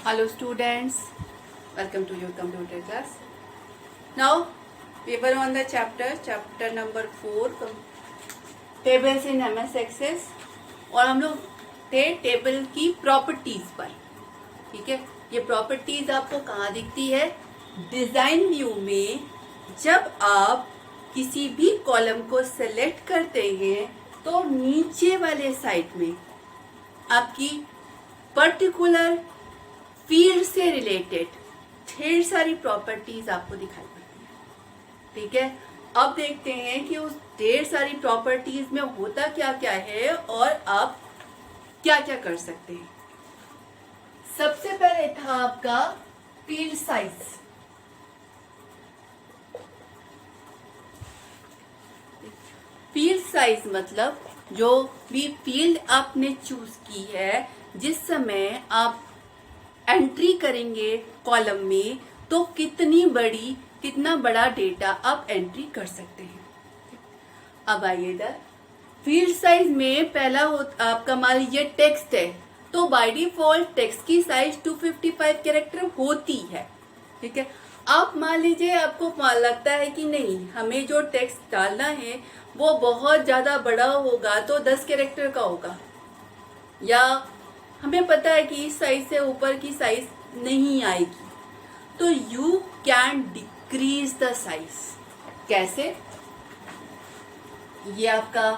Hello students, welcome to your computer class. Now we were on the chapter number 4 tables in MS Access और हम लोग थे table की properties पर. ठीक है, ये प्रॉपर्टीज आपको कहाँ दिखती है? डिजाइन व्यू में. जब आप किसी भी कॉलम को सेलेक्ट करते हैं तो नीचे वाले साइड में आपकी पर्टिकुलर फील्ड से रिलेटेड ढेर सारी प्रॉपर्टीज आपको दिखाई पड़ती है. ठीक है, अब देखते हैं कि उस ढेर सारी प्रॉपर्टीज में होता क्या क्या है और आप क्या क्या कर सकते हैं. सबसे पहले था आपका फील्ड साइज. फील्ड साइज मतलब जो भी फील्ड आपने चूज की है, जिस समय आप एंट्री करेंगे कॉलम में तो कितना बड़ा डेटा आप एंट्री कर सकते हैं. अब आइए इधर फील्ड साइज में पहला आपका मान लीजिए टेक्स्ट है तो बाय डिफॉल्ट टेक्स्ट की साइज 255 कैरेक्टर होती है. ठीक है, आप मान लीजिए आपको लगता है कि नहीं, हमें जो टेक्स्ट डालना है वो बहुत ज्यादा बड़ा होगा तो 10 कैरेक्टर का होगा, या हमें पता है कि इस साइज से ऊपर की साइज नहीं आएगी, तो you can decrease the size. कैसे? ये आपका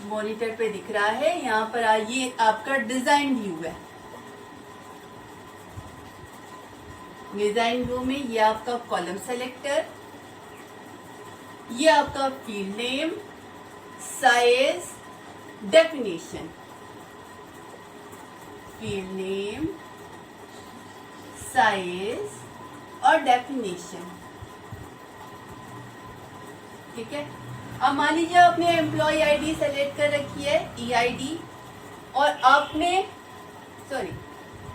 मॉनिटर पे दिख रहा है, यहाँ पर ये आपका डिजाइन व्यू है. डिजाइन व्यू में ये आपका कॉलम सेलेक्टर, ये आपका field name, size, definition. Field name, size और डेफिनेशन. ठीक है, अब मान लीजिए आपने एम्प्लॉय आईडी सेलेक्ट कर रखी है, EID, और आपने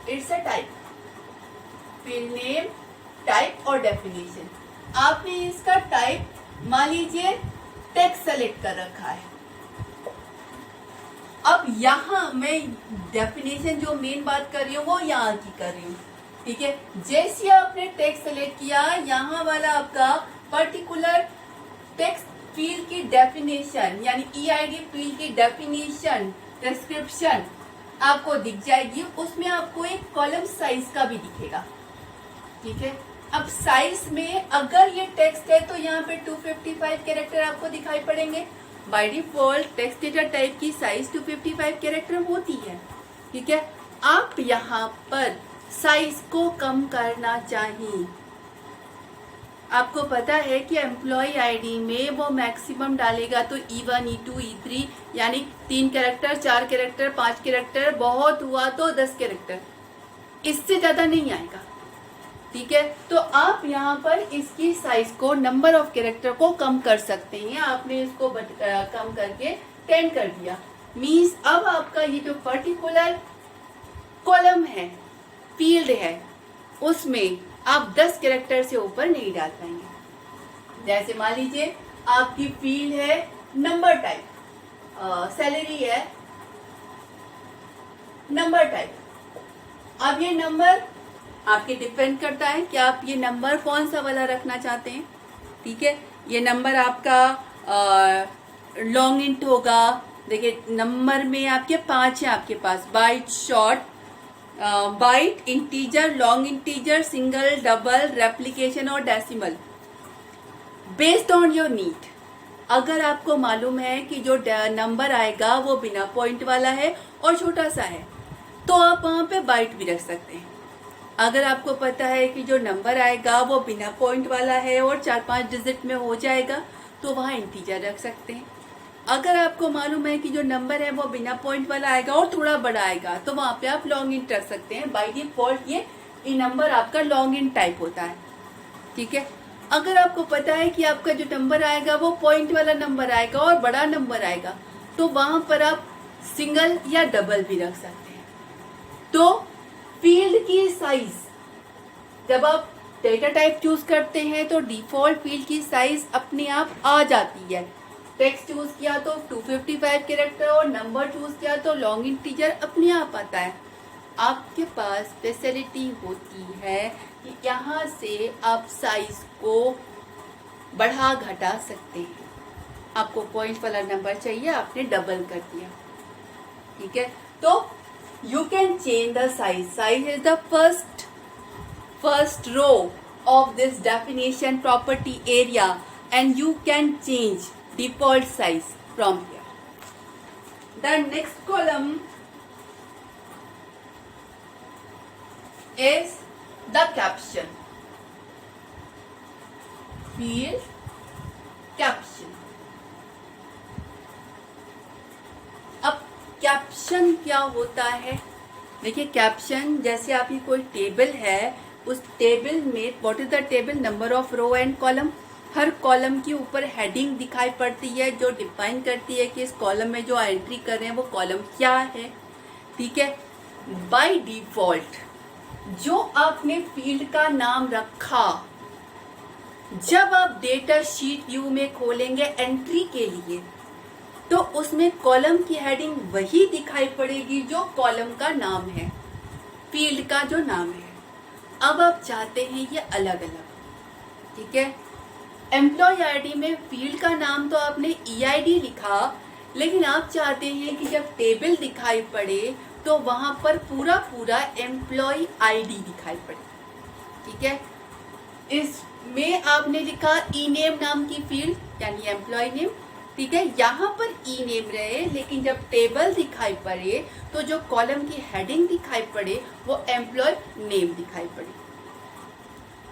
it's a type. Field name, type और डेफिनेशन. आपने इसका टाइप मान लीजिए टेक्स्ट सेलेक्ट कर रखा है. अब यहाँ मैं डेफिनेशन जो मेन बात कर रही हूँ वो यहाँ की कर रही हूँ. ठीक है, जैसे आपने टेक्स्ट सेलेक्ट किया, यहाँ वाला आपका पर्टिकुलर टेक्स्ट फील्ड की डेफिनेशन यानी EID फील्ड की डेफिनेशन डिस्क्रिप्शन आपको दिख जाएगी. उसमें आपको एक कॉलम साइज का भी दिखेगा. ठीक है, अब साइज में अगर ये टेक्स्ट है तो यहाँ पे 255 कैरेक्टर आपको दिखाई पड़ेंगे. By default text data type की साइज 255 कैरेक्टर होती है. ठीक है, आप यहाँ पर साइज को कम करना चाहिए. आपको पता है कि एम्प्लॉय आईडी में वो मैक्सिमम डालेगा तो E1, E2, E3 यानी 3 कैरेक्टर, 4 कैरेक्टर, 5 कैरेक्टर, बहुत हुआ तो 10 कैरेक्टर, इससे ज्यादा नहीं आएगा. ठीक है, तो आप यहाँ पर इसकी साइज को, नंबर ऑफ कैरेक्टर को कम कर सकते हैं. आपने इसको कम करके 10 कर दिया. मीन्स अब आपका ये जो पर्टिकुलर कॉलम है, फील्ड है, उसमें आप 10 कैरेक्टर से ऊपर नहीं डाल पाएंगे. जैसे मान लीजिए आपकी फील्ड है नंबर टाइप, सैलरी है नंबर टाइप. अब ये नंबर आपके डिपेंड करता है कि आप ये नंबर कौन सा वाला रखना चाहते हैं. ठीक है, ये नंबर आपका लॉन्ग इंट होगा. देखिए नंबर में आपके 5 है आपके पास: byte, short, byte, integer, long integer, single, double, replication और decimal. Based on your need. अगर आपको मालूम है कि जो नंबर आएगा वो बिना पॉइंट वाला है और छोटा सा है तो आप वहां पे बाइट भी रख सकते हैं. अगर आपको पता है कि जो नंबर आएगा वो बिना पॉइंट वाला है और 4-5 डिजिट में हो जाएगा तो वहाँ इंटीजर रख सकते हैं. अगर आपको मालूम है कि जो नंबर है वो बिना पॉइंट वाला आएगा और थोड़ा बड़ा आएगा तो वहाँ पे आप लॉन्ग इंट रख सकते हैं. बाय डिफॉल्ट ये नंबर आपका लॉन्ग इंट टाइप होता है. ठीक है, अगर आपको पता है कि आपका जो नंबर आएगा वो पॉइंट वाला नंबर आएगा और बड़ा नंबर आएगा तो वहां पर आप सिंगल या डबल भी रख सकते हैं. तो फील्ड की साइज, जब आप डेटा टाइप चूज करते हैं तो डिफॉल्ट फील्ड की साइज अपने आप आ जाती है. टेक्स्ट चूज किया तो 255 कैरेक्टर और नंबर चूज किया तो लॉन्ग इंटीजर अपने आप आता है. आपके पास फैसिलिटी होती है कि यहाँ से आप साइज को बढ़ा घटा सकते हैं। आपको पॉइंट वाला नंबर चाहिए, आपने डबल कर दिया, ठीक है। तो you can change the size. Size is the first row of this definition property area and you can change default size from here. The next column is the caption. Field caption. अब caption क्या होता है? देखिए, caption जैसे आपकी कोई table है, उस टेबल में what is the table, number of row and column. हर कॉलम के ऊपर हेडिंग दिखाई पड़ती है जो डिफाइन करती है कि इस कॉलम में जो एंट्री कर रहे हैं वो कॉलम क्या है, ठीक है। बाय डिफॉल्ट जो आपने फील्ड का नाम रखा, जब आप डेटा शीट व्यू में खोलेंगे एंट्री के लिए, तो उसमें कॉलम की हेडिंग वही दिखाई पड़ेगी जो कॉलम का नाम है, फील्ड का जो नाम है। अब आप चाहते हैं ये अलग अलग, ठीक है। एम्प्लॉय आईडी में फील्ड का नाम तो आपने ईआईडी लिखा, लेकिन आप चाहते हैं कि जब टेबल दिखाई पड़े तो वहां पर पूरा पूरा एम्प्लॉय आईडी दिखाई पड़े, ठीक है। इसमें आपने लिखा ई नेम नाम की फील्ड यानी एम्प्लॉय नेम, ठीक है। यहाँ पर ई नेम रहे, लेकिन जब टेबल दिखाई पड़े तो जो कॉलम की हेडिंग दिखाई पड़े वो एम्प्लॉय नेम दिखाई पड़े,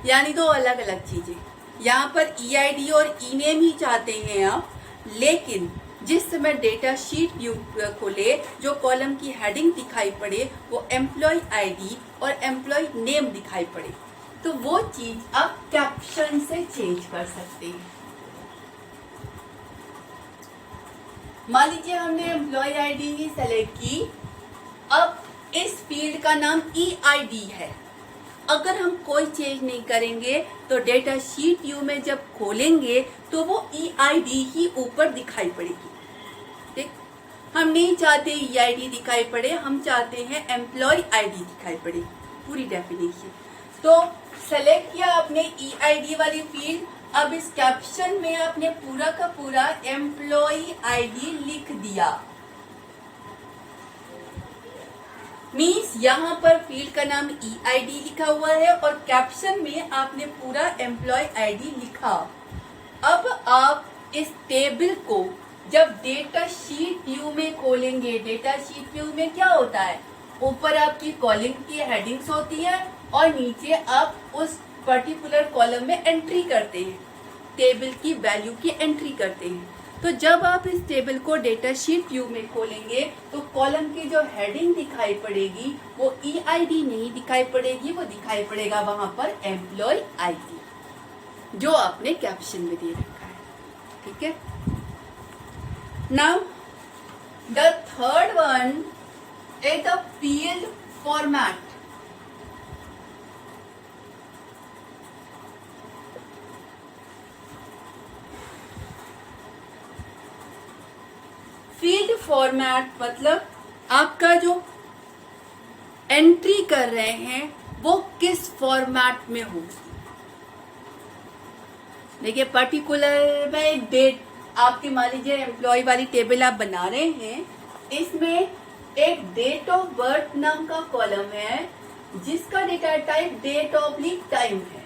यानी दो अलग अलग चीजें। यहाँ पर ईआईडी और ई नेम ही चाहते हैं आप, लेकिन जिस समय डेटा शीट व्यू खोले जो कॉलम की हेडिंग दिखाई पड़े वो एम्प्लॉय आईडी और एम्प्लॉय नेम दिखाई पड़े, तो वो चीज आप कैप्शन से चेंज कर सकते हैं। मान लीजिए हमने एम्प्लॉय आईडी ही सेलेक्ट की, अब इस फील्ड का नाम ईआईडी है। अगर हम कोई चेंज नहीं करेंगे तो डेटा शीट व्यू में जब खोलेंगे तो वो ईआईडी ही ऊपर दिखाई पड़ेगी, ठीक। हम नहीं चाहते ईआईडी दिखाई पड़े, हम चाहते हैं एम्प्लॉय आईडी दिखाई पड़े, पूरी डेफिनेशन। तो सेलेक्ट किया आपने ईआईडी वाली फील्ड, अब इस कैप्शन में आपने पूरा का पूरा एम्प्लॉय आईडी लिख दिया। मीन्स यहाँ पर फील्ड का नाम ईआईडी लिखा हुआ है और कैप्शन में आपने पूरा एम्प्लॉय आईडी लिखा। अब आप इस टेबल को जब डेटा शीट व्यू में खोलेंगे, डेटा शीट व्यू में क्या होता है, ऊपर आपकी कॉलम की हेडिंग्स होती है और नीचे आप उस पर्टिकुलर कॉलम में एंट्री करते हैं, टेबल की वैल्यू की एंट्री करते हैं। तो जब आप इस टेबल को डेटा शीट व्यू में खोलेंगे तो कॉलम की जो हेडिंग दिखाई पड़ेगी वो ईआईडी नहीं दिखाई पड़ेगी, वो दिखाई पड़ेगा वहां पर एम्प्लॉय आईडी जो आपने कैप्शन में दे रखा है, ठीक है। Now the third one is the field format. Field format मतलब आपका जो एंट्री कर रहे हैं वो किस फॉर्मेट में होगी। देखिए, पर्टिकुलर में डेट आपकी, मान लीजिए एम्प्लॉय वाली टेबल आप बना रहे हैं, इसमें एक डेट ऑफ बर्थ नाम का कॉलम है जिसका data type date of time है।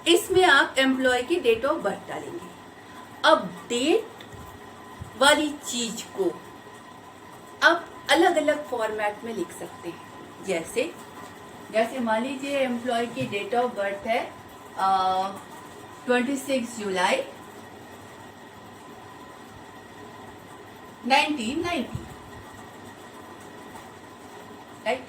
इसमें आप एम्प्लॉय की डेट ऑफ बर्थ डालेंगे। अब डेट वाली चीज को आप अलग अलग फॉर्मेट में लिख सकते हैं। जैसे मान लीजिए एम्प्लॉय की डेट ऑफ बर्थ है 26 जुलाई 1990, राइट।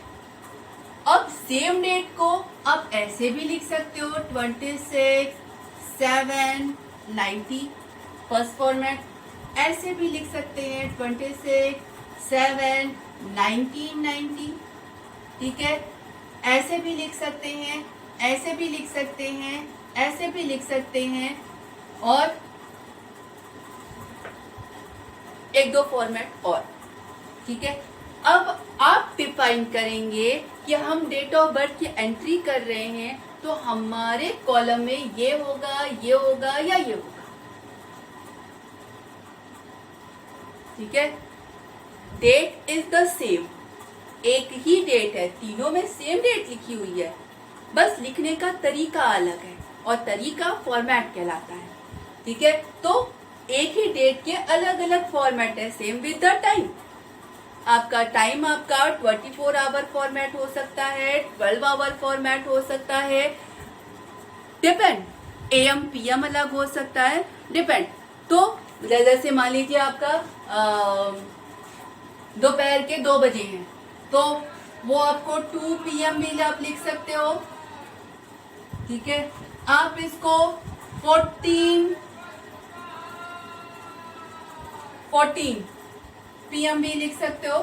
अब सेम डेट को आप ऐसे भी लिख सकते हो 26/7/90 फर्स्ट फॉर्मेट, ऐसे भी लिख सकते हैं 26/7/1990, ठीक है। ऐसे भी लिख सकते हैं, ऐसे भी लिख सकते हैं, ऐसे भी लिख सकते हैं, और एक दो फॉर्मेट और, ठीक है। अब आप डिफाइन करेंगे कि हम डेट ऑफ बर्थ की एंट्री कर रहे हैं तो हमारे कॉलम में ये होगा, ये होगा या ये होगा, ठीक है। डेट इज द सेम, एक ही डेट है, तीनों में सेम डेट लिखी हुई है, बस लिखने का तरीका अलग है और तरीका फॉर्मेट कहलाता है, ठीक है। तो एक ही डेट के अलग अलग फॉर्मेट है, सेम विद द टाइम। आपका टाइम आपका 24 आवर फॉर्मेट हो सकता है, 12 आवर फॉर्मेट हो सकता है, डिपेंड, AM PM अलग हो सकता है, डिपेंड। तो जैसे मान लीजिए आपका दोपहर के 2 बजे हैं तो वो आपको 2 PM भी आप लिख सकते हो, ठीक है। आप इसको 14 PM भी लिख सकते हो।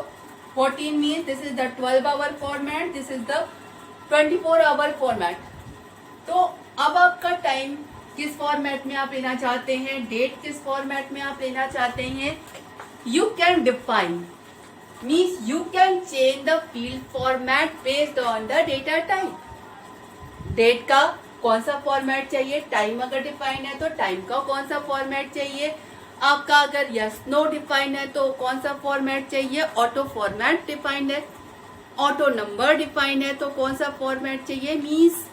14 means this is the 12 hour format, this is the 24 hour format. तो अब आपका टाइम किस फॉर्मेट में आप लेना चाहते हैं, डेट किस फॉर्मेट में आप लेना चाहते हैं, you can define, means you can change the field format based on the data type. Date का कौन सा फॉर्मेट चाहिए, टाइम अगर डिफाइन है तो टाइम का कौन सा फॉर्मेट चाहिए, आपका अगर यस नो डिफाइन है तो कौन सा फॉर्मेट चाहिए, ऑटो फॉर्मेट डिफाइंड है, ऑटो नंबर डिफाइंड है तो कौन सा फॉर्मेट चाहिए, मीन्स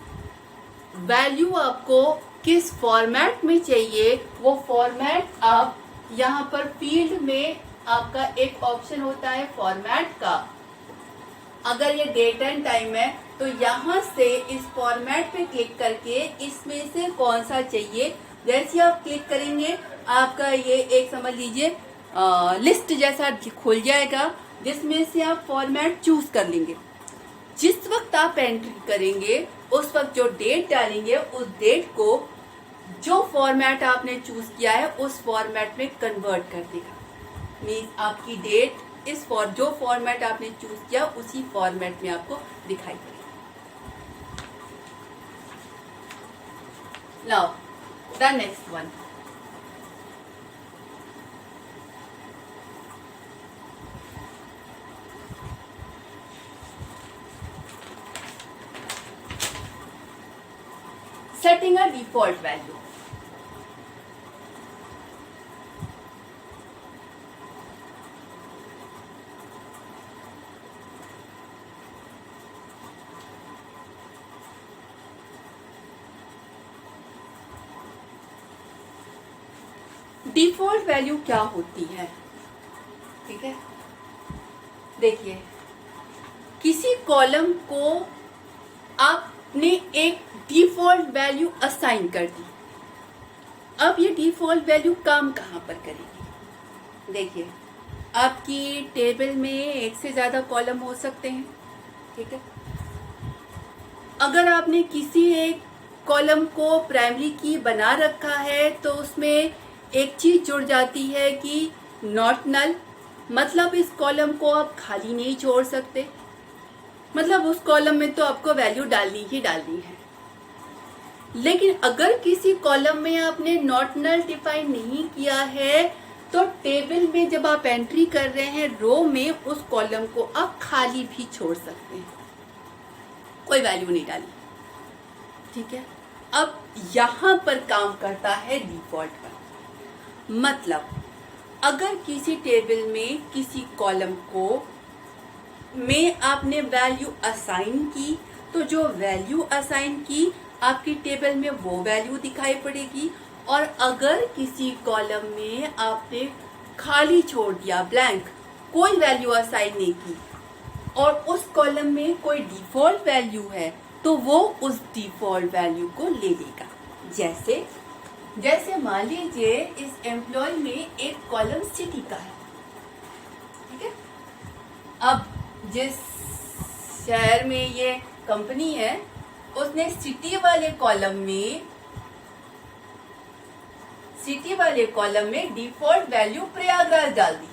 वैल्यू आपको किस फॉर्मेट में चाहिए वो फॉर्मेट आप यहाँ पर फील्ड में आपका एक ऑप्शन होता है फॉर्मेट का। अगर ये डेट एंड टाइम है तो यहाँ से इस फॉर्मेट पे क्लिक करके इसमें से कौन सा चाहिए, जैसे आप क्लिक करेंगे आपका ये एक समझ लीजिए लिस्ट जैसा खुल जाएगा जिसमें से आप फॉर्मेट चूज कर लेंगे। जिस वक्त आप एंट्री करेंगे उस वक्त जो डेट डालेंगे उस डेट को जो फॉर्मेट आपने चूज किया है उस फॉर्मेट में कन्वर्ट कर देगा, मीन्स आपकी डेट इस जो फॉर्मेट आपने चूज किया उसी फॉर्मेट में आपको दिखाई पड़ेगा। Now the next one, setting a default value। Default value क्या होती है, ठीक है। देखिए किसी कॉलम को आपने एक डिफॉल्ट वैल्यू असाइन कर दी, अब ये डिफॉल्ट वैल्यू काम कहाँ पर करेगी। देखिए आपकी टेबल में एक से ज्यादा कॉलम हो सकते हैं, ठीक है। अगर आपने किसी एक कॉलम को प्राइमरी की बना रखा है तो उसमें एक चीज जुड़ जाती है कि नॉट नल, मतलब इस कॉलम को आप खाली नहीं छोड़ सकते, मतलब उस कॉलम में तो आपको वैल्यू डालनी ही डालनी है। लेकिन अगर किसी कॉलम में आपने नॉट नल डिफाइन नहीं किया है तो टेबल में जब आप एंट्री कर रहे हैं रो में उस कॉलम को आप खाली भी छोड़ सकते हैं, कोई वैल्यू नहीं डाली, ठीक है। अब यहां पर काम करता है डिफॉल्ट का, मतलब अगर किसी टेबल में किसी कॉलम को में आपने वैल्यू असाइन की तो जो वैल्यू असाइन की आपकी टेबल में वो वैल्यू दिखाई पड़ेगी, और अगर किसी कॉलम में आपने खाली छोड़ दिया, ब्लैंक, कोई वैल्यू असाइन नहीं की और उस कॉलम में कोई डिफॉल्ट वैल्यू है तो वो उस डिफॉल्ट वैल्यू को ले लेगा। जैसे मान लीजिए इस एम्प्लॉय में एक कॉलम सिटी का है, ठीक है। अब जिस शहर में ये कंपनी है उसने सिटी वाले कॉलम में डिफॉल्ट वैल्यू प्रयागराज डाल दी।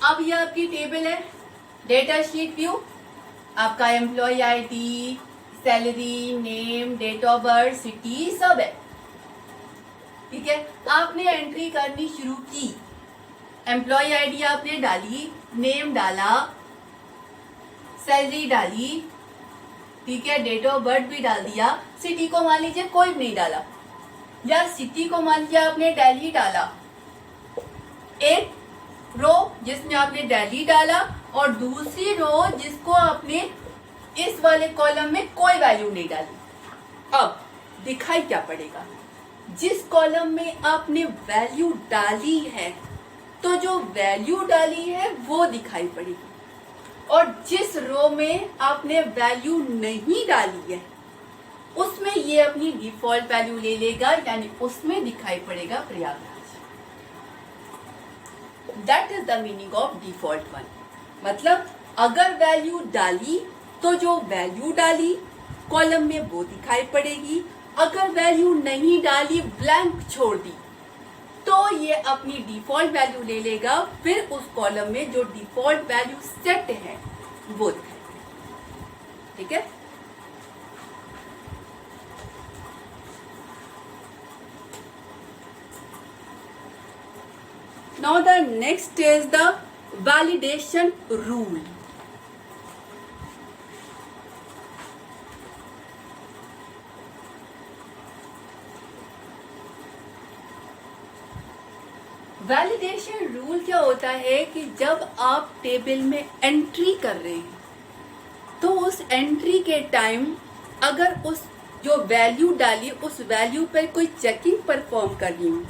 अब ये आपकी टेबल है, डेटा शीट व्यू, आपका employee ID, salary, name, date of birth, city सब है, ठीक है, आपने एंट्री करनी शुरू की, एम्प्लॉय आईडी आपने डाली, नेम डाला, सैलरी डाली, ठीक है, डेट ऑफ बर्थ भी डाल दिया, सिटी को मान लीजिए कोई भी नहीं डाला, या सिटी को मान लीजिए आपने दिल्ली डाला, एक रो जिसमें आपने दिल्ली डाला और दूसरी रो जिसको आपने इस वाले कॉलम में कोई वैल्यू नहीं डाली। अब दिखाई क्या पड़ेगा, जिस कॉलम में आपने वैल्यू डाली है तो जो वैल्यू डाली है वो दिखाई पड़ेगी, और जिस रो में आपने वैल्यू नहीं डाली है उसमें ये अपनी डिफॉल्ट वैल्यू ले लेगा, यानी उसमें दिखाई पड़ेगा Prayagraj. That is the meaning of default one. मतलब अगर वैल्यू डाली तो जो वैल्यू डाली कॉलम में वो दिखाई पड़ेगी, अगर वैल्यू नहीं डाली, ब्लैंक छोड़ दी, तो ये अपनी डिफॉल्ट वैल्यू ले लेगा, फिर उस कॉलम में जो डिफॉल्ट वैल्यू सेट है वो दिखाई पड़ेगा। ठीक है, now the next is the validation rule. Validation rule क्या होता है कि जब आप टेबल में एंट्री कर रहे हैं तो उस एंट्री के टाइम अगर उस जो वैल्यू डाली उस वैल्यू पर कोई चेकिंग परफॉर्म करनी हो,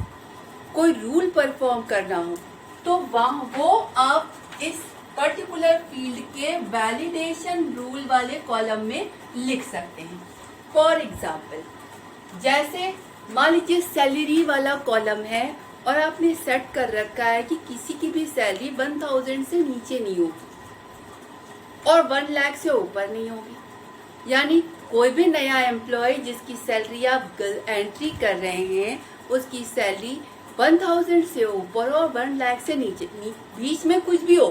कोई रूल परफॉर्म करना हो, तो वहाँ वो आप इस पर्टिकुलर फील्ड के वैलिडेशन रूल वाले कॉलम में लिख सकते हैं। फॉर एग्जाम्पल, जैसे मान लीजिए सैलरी वाला कॉलम है और आपने सेट कर रखा है कि किसी की भी सैलरी 1000 से नीचे नहीं होगी और 1 लाख से ऊपर नहीं होगी, यानी कोई भी नया एम्प्लॉय जिसकी सैलरी आप एंट्री कर रहे हैं उसकी सैलरी 1000 से ऊपर और 1 लाख से नीचे, बीच में कुछ भी हो,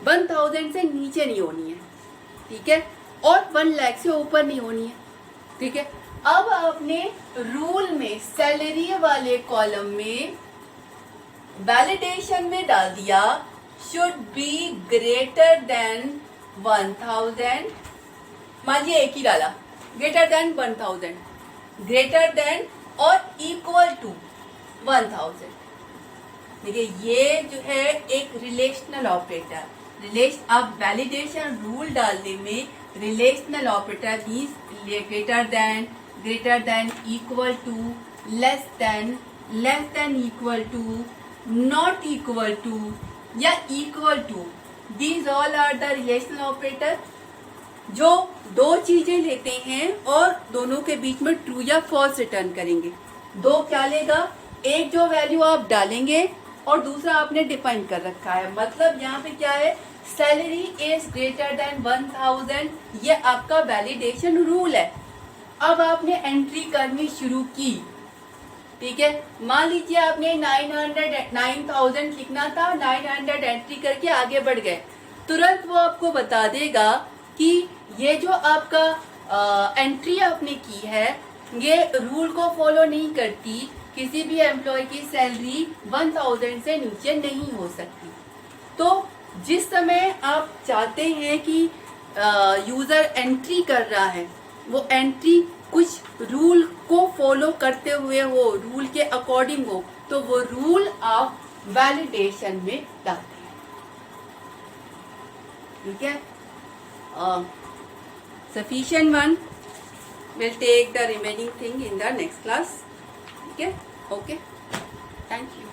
1000 से नीचे नहीं होनी है, ठीक है, और 1 लाख से ऊपर नहीं होनी है। ठीक है, अब आपने रूल में सैलरी वाले कॉलम में वैलिडेशन में डाल दिया शुड बी ग्रेटर देन 1000, मान लीजिए एक ही डाला, ग्रेटर देन 1000, ग्रेटर देन और इक्वल टू 1000। देखिए ये जो है एक रिलेशनल ऑपरेटर, अब वैलिडेशन रूल डालने में relational operator means greater than equal to, less than equal to, not equal to या equal to, these all are the relational operator जो दो चीजें लेते हैं और दोनों के बीच में ट्रू या फॉल्स रिटर्न करेंगे। दो क्या लेगा, एक जो वैल्यू आप डालेंगे और दूसरा आपने डिफाइन कर रखा है। मतलब यहाँ पे क्या है, सैलरी इज ग्रेटर देन 1000, ये आपका वैलिडेशन रूल है। अब आपने एंट्री करनी शुरू की, ठीक है, मान लीजिए आपने 9000 लिखना था, 900 एंट्री करके आगे बढ़ गए, तुरंत वो आपको बता देगा कि ये जो आपका एंट्री आपने की है ये रूल को फॉलो नहीं करती, किसी भी एम्प्लॉय की सैलरी 1000 से नीचे नहीं हो सकती। तो जिस समय आप चाहते हैं कि यूजर एंट्री कर रहा है वो एंट्री कुछ रूल को फॉलो करते हुए हो, रूल के अकॉर्डिंग हो, तो वो रूल आप वैलिडेशन में डालते हैं। ठीक है, sufficient one will take the remaining thing in the next class. Okay, thank you.